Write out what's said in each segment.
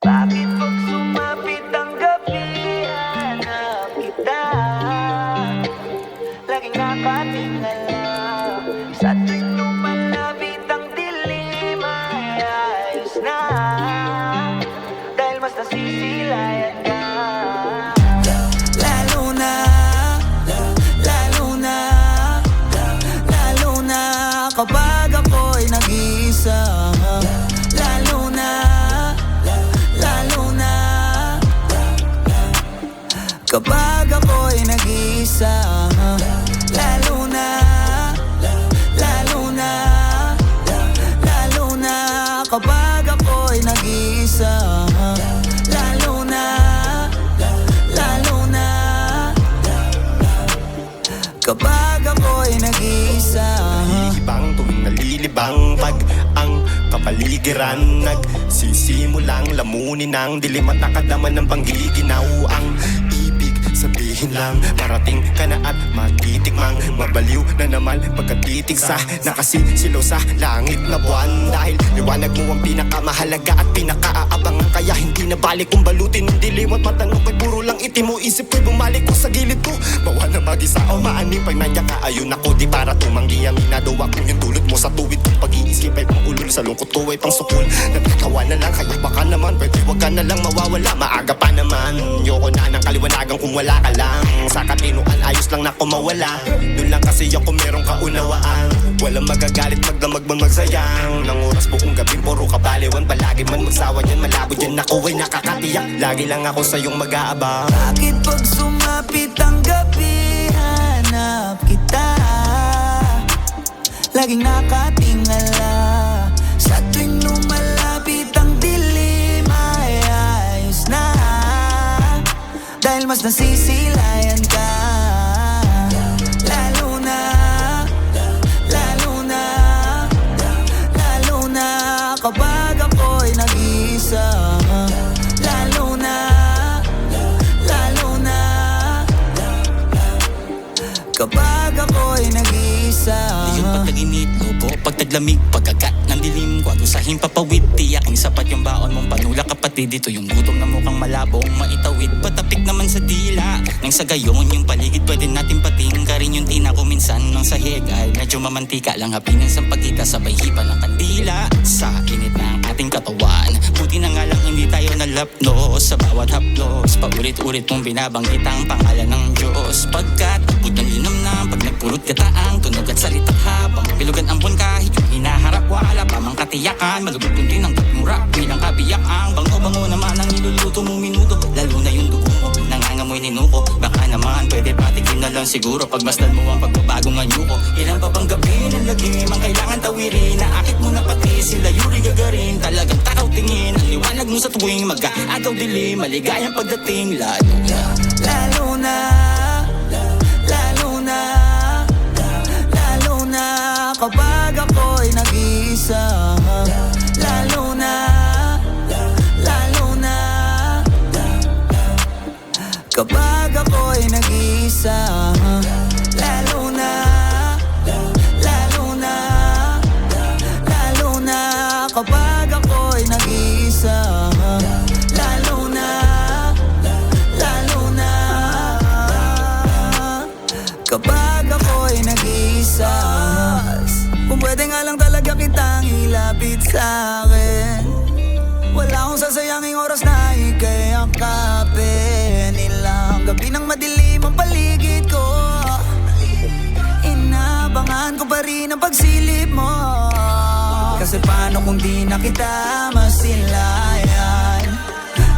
Bakit pag sumapit ang gabi, hanap kita? Laging nakatingala sa tuwing lumalapit ang dilim, ay ayos na, dahil mas nasisilayan ka. Lalo na, lalo na, lalo na kapag ako'y nag-iisa. Lalo na, lalo na kapag ako'y nag-iisa. Lalo na, lalo na, lalo na kapag ako'y nag-iisa. Lalo na, lalo na kapag ako'y nag-iisa. Nalilibang tuwing nalilibang pag ang kapaligiran nagsisimulang lamunin ng dilim at nakadama ng panggiginaw. Ang ibig sabihin lang, parating ka na at matitikmang mabaliw na naman pagkatitig sa nakasisilaw sa langit na buwan. Dahil liwanag mo ang pinakamahalaga at pinakaaabangan, kaya hindi na balik kung balutin ng dilim at matanong ko'y puro lang itim mo. Isip ko'y bumalik ko sa gilid ko, bawa na mag-isa o maaning pag nandiyan ka. Ayun ako di para tumanggi ang ginagawa kong yung dulot mo sa tuwid kong pag-iisip ay pang ulol sa lungkot ko ay pang sukul. Nagkatawa na lang kaya baka naman pwede wag ka na lang mawawala. Maaga pa naman, yoko na ng kaliwanagan kung wala ka lang. Sa katinuan ayos lang na kumawala. Doon lang kasi ako merong kaunawaan. Walang magagalit magdamag man magsayang ng oras buong gabi puro kabaliwan. Palagi man magsawa dyan malabo dyan ako ay nakakatiyak. Lagi lang ako sa iyong mag-aabang. Bakit pag sumapit ang gabi, hanap kita? Laging nakatingala sa tuwing lumalapit ang dilim, ay ayos na, dahil mas nasisilayan ka. Lalo na, lalo na, lalo na kapag ako'y nag-iisa. Lalo na, lalo na kapag ako'y nag-iisa. Yung pagtaginit, lupo, pagtaglamig, pagkagat ng dilim, kwagusahin papawid, tiyaking sapat yung baon mong panula kapatid. Ito yung gutom na mukhang malabong maitawid, patapik naman sa dila. Nang sa gayon yung paligid pwede natin pating ka rin yung tina ko minsan ng sahig ay medyo mamantika lang hapingan sa pagkita sabay hipa ng kandila sa init ng ating katawan. Buti na nga lang hindi tayo nalapnos sa bawat haplos, paulit-ulit mong binabanggit ang pangalan ng Diyos. Pagkat abot ng linom na pag nagpulot kataang tunog at salitang habang pilugan ang buwan kahit yung hinaharap wala pa mang katiyakan. Malubog din ang tatmura bilang kabiyakan. Bango-bango naman ang niluluto mong minuto, lalo na yung dugo mo nangangamoy ninuko. Baka naman pwede patikin na lang siguro pagmasdan mo ang pagbabago ng yuko. Ilan pa bang gabi ng lagim ang kailangan tawirin, naakit mo na pati sila Yuri Gagarin. Talagang takaw tingin ang liwanag mo sa tuwing mag-aagaw dilim, maligayang pagdating. Lalo na, lalo na, lalo na, lalo na kapag ako'y nag-iisa. Lalo na, lalo na kapag ako'y nag-iisa. Lalo na, lalo na, lalo na kapag ako'y nag-iisa. Lalo na, lalo na kapag ako'y nag-iisa. Kung pwede nga lang talaga kitang ilapit sa'kin, wala akong sasayanging oras na ika'y akapin. Ilang gabi ng madilim ang paligid ko, inabangan ko pa rin ang pagsilip mo. Kasi paano kung di na kita masilayan?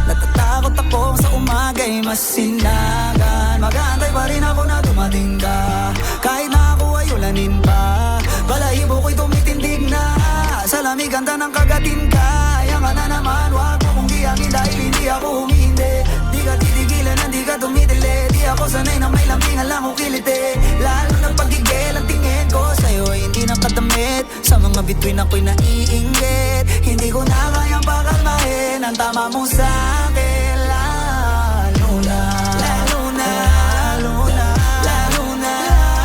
Natatakot ako sa umaga'y masinagan. Mag-aantay pa rin ako na dumating ka, kahit na ako ay ulanin pa. Balahibo ko'y tumitindig na sa lamig ganda ng kagatin ka. Yan ka na naman, wag mo kong giyangin dahil hindi ako humihindi. Di ka titigilan, hindi ka tumitili. Di ako sanay na may lambingan lang ukiliti. Lalo na pagigil ang tingin ko sa'yo ay hindi nakatamit. Sa mga bituin ako'y naiinggit. Hindi ko na kayang pakalmahin ang tama mo sa'kin. Lalo na, lalo na, lalo na, lalo na,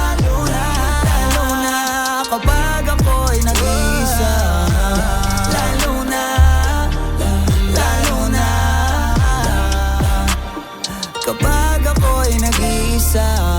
lalo na, lalo na kapag ako'y nag-iisa. Lalo na, lalo na, sa